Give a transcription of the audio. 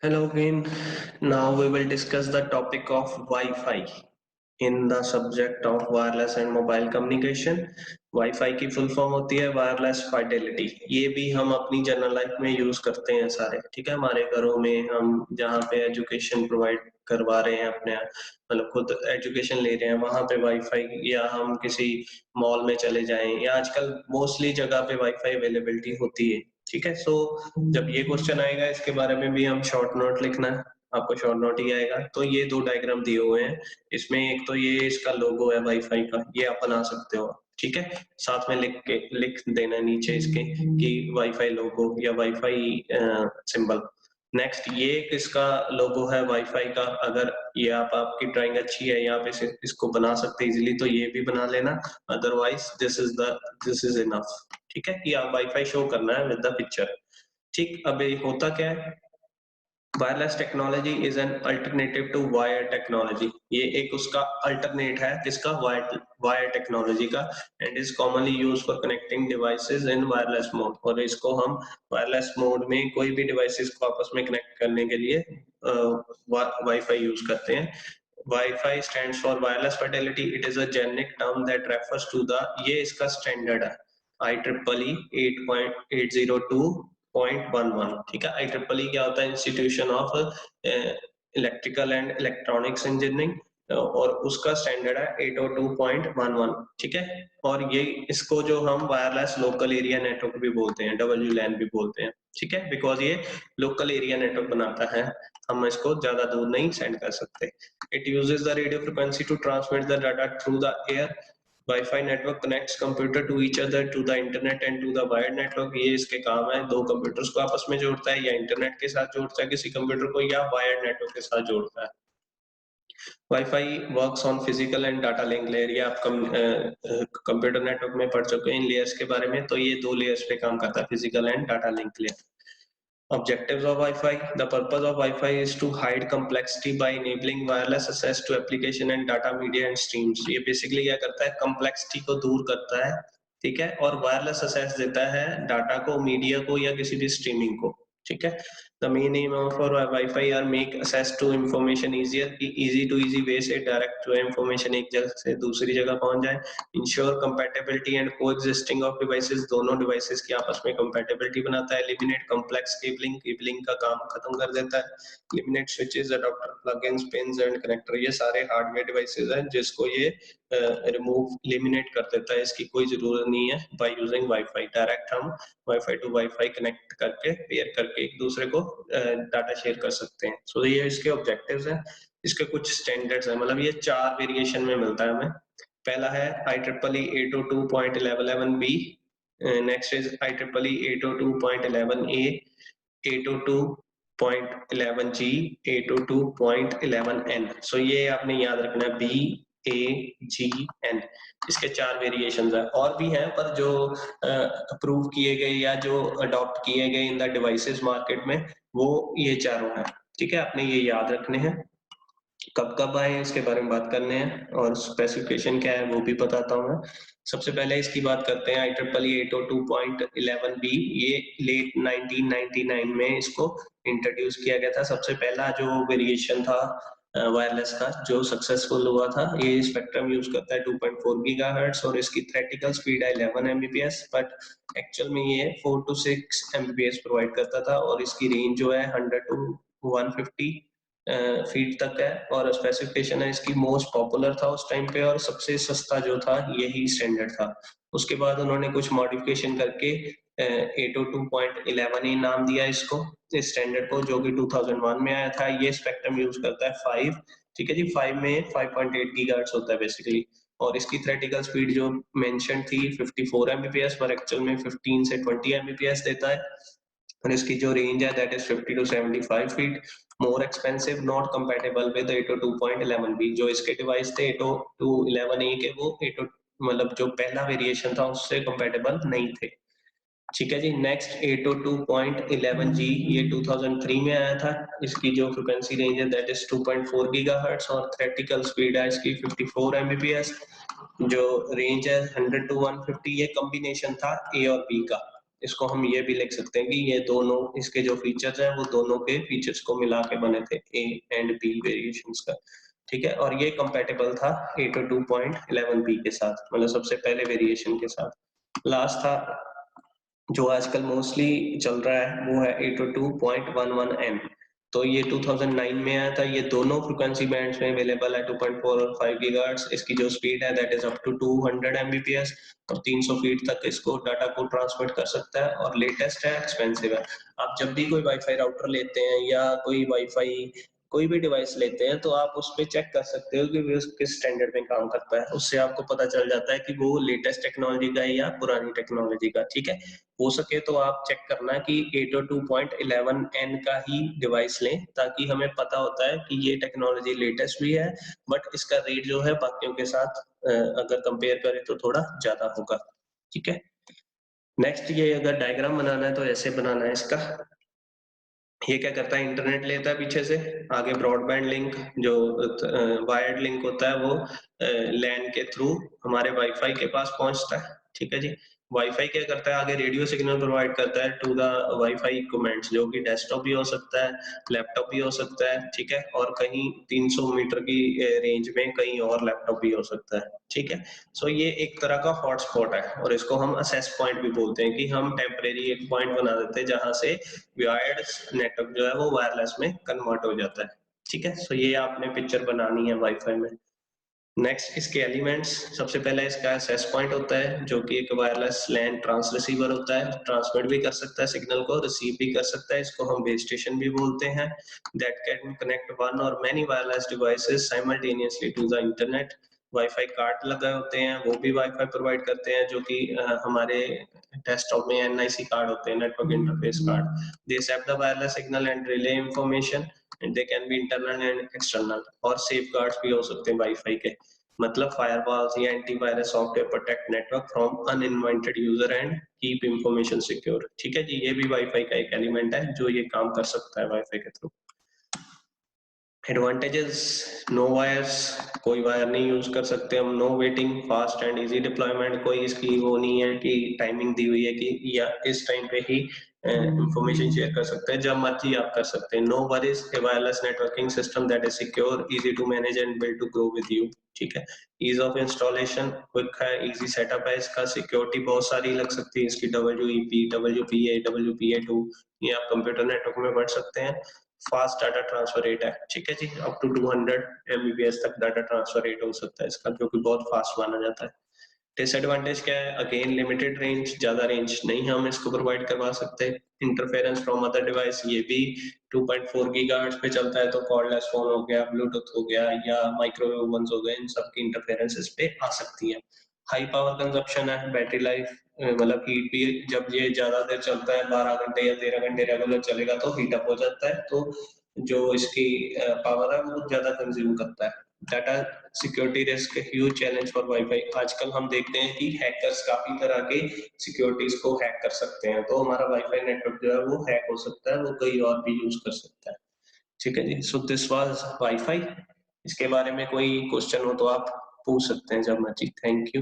Hello again. Now we will discuss the topic of Wi-Fi in the subject of wireless and mobile communication. Wi-Fi की full form होती है wireless fidelity. ये भी हम अपनी general life में use करते हैं सारे, ठीक है। हमारे घरों में हम जहाँ पे एजुकेशन प्रोवाइड करवा रहे हैं अपने, मतलब खुद एजुकेशन ले रहे हैं, वहां पे वाईफाई, या हम किसी मॉल में चले जाएं, या आजकल मोस्टली जगह पे वाईफाई अवेलेबिलिटी होती है, ठीक है। सो जब ये क्वेश्चन आएगा इसके बारे में भी हम शॉर्ट नोट लिखना है, आपको शॉर्ट नोट ही आएगा। तो ये दो डायग्राम दिए हुए हैं, इसमें एक तो ये इसका लोगो है वाईफाई का, ये आप बना सकते हो, ठीक है। साथ में लिख देना नीचे इसके कि वाईफाई लोगो या वाईफाई सिंबल। नेक्स्ट ये इसका लोगो है वाईफाई का। अगर ये आपकी ड्राइंग अच्छी है, यहाँ पे इसको बना सकते इजीली, तो ये भी बना लेना। अदरवाइज दिस इज इनफ, ठीक है, कि आप वाईफाई शो करना है विद द पिक्चर। ठीक, अब ये होता क्या है, wireless technology is an alternative to wire technology. ये एक उसका अल्टरनेट है, किसका, वायर टेक्नोलॉजी का, and is commonly use for connecting devices in wireless mode. और इसको हम वायरलेस मोड में कोई भी डिवाइसेस को आपस में कनेक्ट करने के लिए वाईफाई यूज करते हैं। Wi-Fi stands for wireless fidelity. It is a generic term that refers to the, ये इसका स्टैंडर्ड है, IEEE 8.802.11, ठीक है। IEEE क्या होता है, institution of electrical and electronics engineering, और उसका स्टैंडर्ड है 802.11, ठीक है। और ये इसको जो हम वायरलेस लोकल एरिया नेटवर्क भी बोलते हैं, WLAN भी बोलते हैं, ठीक है, बिकॉज ये लोकल एरिया नेटवर्क बनाता है, हम इसको ज्यादा दूर नहीं सेंड कर सकते। It uses the radio frequency to transmit the data through the air. Wi-Fi network connects computer to each other, to the internet and to the wired network. ये इसके काम है, दो कंप्यूटर्स को आपस में जोड़ता है, या इंटरनेट के साथ जोड़ता है किसी कंप्यूटर को, या वायर्ड नेटवर्क के साथ जोड़ता है। Wi-Fi works on physical and data link layer। ये आप कंप्यूटर नेटवर्क में पढ़ चुके हैं इन लेयर्स के बारे में, तो ये दो लेयर्स पे काम करता है, physical and data link layer. Objectives of Wi-Fi. The purpose of Wi-Fi is to hide complexity by enabling wireless access to application and data media and streams। ये basically क्या करता है, complexity को दूर करता है, ठीक है, और वायरलेस access देता है डाटा को, मीडिया को, या किसी भी स्ट्रीमिंग को, ठीक है। The main aim of our Wi-Fi are make access to information easier, easy to easy way से डायरेक्ट जो है information एक जगह से दूसरी जगह पहुंच जाए। Ensure compatibility and coexisting of devices, दोनों devices की आपस में compatibility बनाता है। Eliminate complex cabling का काम खत्म कर देता है। Eliminate switches, adapter, plugins, pins and connector, ये सारे हार्डवेयर डिवाइसेस हैं जिसको ये रिमूव एलिमिनेट कर देता है, इसकी कोई जरूरत नहीं है। बाय यूजिंग वाईफाई डायरेक्ट हम वाईफाई टू वाईफाई कनेक्ट करके, पेयर करके एक दूसरे को डाटा शेयर कर सकते हैं। सो ये इसके ऑब्जेक्टिव्स हैं। इसके कुछ स्टैंडर्ड्स हैं, मतलब ये 4 वेरिएशन में मिलता है हमें। पहला है IEEE 802.11b, next is IEEE 802.11a, 802.11g, 802.11n। सो ये आपने याद रखना है, BAGN, इसके 4 वेरिएशंस हैं। और भी हैं, पर जो अप्रूव किए गए या जो अडॉप्ट किए गए इन द डिवाइसेस मार्केट में, वो ये चारों हैं, ठीक है। आपने ये याद रखने हैं। कब कब आए इसके बारे में बात करने हैं, और स्पेसिफिकेशन क्या है वो भी बताता हूँ मैं। सबसे पहले इसकी बात करते हैं IEEE 802.11b। ये लेट 1999 में इसको इंट्रोड्यूस किया गया था। सबसे पहला जो वेरिएशन था वायरलेस का जो सक्सेसफुल हुआ था, ये स्पेक्ट्रम यूज करता है 2.4 गीगाहर्ट्ज, और इसकी थ्योरेटिकल स्पीड है 11 Mbps, बट एक्चुअल में ये 4 to 6 Mbps प्रोवाइड करता था, और इसकी रेंज जो है 100 to 150 फीट तक है। और स्पेसिफिकेशन है इसकी मोस्ट पॉपुलर था उस टाइम पे, और सबसे सस्ता जो था यही स्टैंडर्ड था। उसके बाद उन्होंने कुछ मॉडिफिकेशन करके 802.11a नाम दिया इसको, इस स्टैंडर्ड को, जो कि 2001 में आया था। ये स्पेक्ट्रम यूज करता है 5, ठीक है जी। 5 में 5.8 गीगाहर्ट्ज होता है बेसिकली, और इसकी थ्योरेटिकल स्पीड जो मेंशन थी 54 Mbps, पर एक्चुअल में 15 से 20 Mbps देता है। और इसकी जो रेंज है that is 50 to 75 feet. More expensive, not compatible with 802.11b। जो इसके डिवाइस थे 802.11a के, वो 8 मतलब जो पहला वेरिएशन था उससे कंपेटेबल नहीं थे, ठीक है जी। नेक्स्ट 802.11g, ये 2003 में आया था। इसकी जो फ्रिक्वेंसी रेंज है दैट इज 2.4 गीगाहर्ट्ज, और थ्योरेटिकल स्पीड है इसकी 54 Mbps। जो रेंज है 100 to 150, ये कॉम्बिनेशन था A और B का। इसको हम ये भी लिख सकते हैं कि ये दोनों इसके जो फीचर्स हैं वो दोनों के फीचर्स को मिला के बने थे ए एंड बी वेरिएशंस का, ठीक है। और ये कंपैटिबल था 802.11b के साथ, मतलब सबसे पहले वेरिएशन के साथ। लास्ट था जो आजकल मोस्टली चल रहा है वो है 802.11n। तो ये 2009 में आया था। ये दोनों फ्रीक्वेंसी बैंड्स में अवेलेबल है, 2.4 और 5 गीगाहर्ट्ज। इसकी जो स्पीड है that is up to 200 Mbps और 300 फीट तक इसको डाटा को ट्रांसमिट कर सकता है और लेटेस्ट है, एक्सपेंसिव है। आप जब भी कोई वाईफाई राउटर लेते हैं या कोई वाईफाई कोई भी डिवाइस लेते हैं तो आप उस पे चेक कर सकते हो कि वो किस स्टैंडर्ड में काम करता है। उससे आपको पता चल जाता है कि वो लेटेस्ट टेक्नोलॉजी का है या पुरानी टेक्नोलॉजी का, ठीक है। हो सके तो आप चेक करना कि 802.11n का ही डिवाइस लें, ताकि हमें पता होता है कि ये टेक्नोलॉजी लेटेस्ट भी है, बट इसका रेट जो है बाकियों के साथ अगर कंपेयर करें तो थोड़ा ज्यादा होगा, ठीक है। नेक्स्ट, ये अगर डायग्राम बनाना है तो ऐसे बनाना है इसका। ये क्या करता है, इंटरनेट लेता है पीछे से, आगे ब्रॉडबैंड लिंक जो वायर्ड लिंक होता है वो लैन के थ्रू हमारे वाईफाई के पास पहुंचता है, ठीक है जी। वाईफाई क्या करता है, आगे रेडियो सिग्नल प्रोवाइड करता है टू द वाईफाई इक्विपमेंट्स, जो कि डेस्कटॉप भी हो सकता है, लैपटॉप भी हो सकता है, ठीक है। और कहीं 300 मीटर की रेंज में कहीं और लैपटॉप भी हो सकता है, ठीक है। सो ये एक तरह का हॉटस्पॉट है और इसको हम असेस पॉइंट भी बोलते हैं कि हम टेम्परेरी एक पॉइंट बना देते हैं जहां से वायर्ड नेटवर्क जो है वो वायरलेस में कन्वर्ट हो जाता है, ठीक है। सो ये आपने पिक्चर बनानी है वाईफाई में। नेक्स्ट, इसके एलिमेंट्स, सबसे पहले इसका एक्सेस पॉइंट होता है जो कि एक वायरलेस लैन ट्रांस रिसीवर होता है, ट्रांसमिट भी कर सकता है सिग्नल को, रिसीव भी कर सकता है, इसको हम बेस स्टेशन भी बोलते हैं। दैट कैन कनेक्ट वन और many wireless devices simultaneously to the internet. Wifi card लगे होते हैं, वो भी वाईफाई प्रोवाइड करते हैं, जो कि हमारे डेस्कटॉप में एनआईसी कार्ड होते हैं, network interface card. They accept the wireless signal and relay information and they can be internal and external. और सेफगार्ड्स भी हो सकते हैं वाईफाई के, मतलब फायरवॉल्स या antivirus software protect network from unwanted user and keep information secure, ठीक है जी। ये भी वाईफाई का एक एलिमेंट है जो ये काम कर सकता है वाईफाई के थ्रू। एडवांटेजेस, नो वायर्स, कोई वायर नहीं यूज कर सकते हम, no waiting, fast and easy deployment, कोई इसकी वो नहीं है कि टाइमिंग दी हुई है कि या इस टाइम पे ही इंफॉर्मेशन शेयर कर सकते हैं, जब मर्जी आप कर सकते हैं। No worries, a wireless networking system that is secure, easy to manage and build to grow with you, ठीक है। ईज ऑफ इंस्टॉलेशन, क्विक है, इजी सेटअप है इसका, सिक्योरिटी बहुत सारी लग सकती है इसकी, WEP, WPA, WPA2, ये आप कंप्यूटर नेटवर्क में पढ़ सकते हैं। फास्ट डाटा ट्रांसफर रेट है, ठीक है जी, अप टू 200 Mbps तक डाटा ट्रांसफर रेट हो सकता है इसका, जो कि बहुत फास्ट माना जाता है। डिसएडवांटेज क्या है, अगेन लिमिटेड रेंज, ज्यादा रेंज नहीं हम इसको प्रोवाइड करवा सकते। इंटरफेरेंस फ्रॉम अदर डिवाइस, ये भी 2.4 गीगाहर्ट्ज पे चलता है, तो कॉर्डलेस फोन हो गया, ब्लूटूथ हो गया या माइक्रोवेव ओवन्स हो गए, इन सब की इंटरफेरेंस इस पे आ सकती है। हाई पावर कंजप्शन है, बैटरी लाइफ, मतलब हीट भी, जब ये ज्यादा देर चलता है, 12 घंटे या 13 घंटे रेगुलर चलेगा तो हीट अप हो जाता है, तो जो इसकी पावर है वो ज्यादा कंज्यूम करता है। Data security risk, huge challenge for wifi. आजकल हम देखते हैं कि हैकर्स काफी तरह के सिक्योरिटीज को हैक कर सकते हैं, तो हमारा वाईफाई नेटवर्क जो है वो हैक हो सकता है, वो कोई और भी यूज कर सकता है, ठीक है जी। So this was WiFi. इसके बारे में कोई क्वेश्चन हो तो आप पूछ सकते हैं जब मर्जी। Thank you.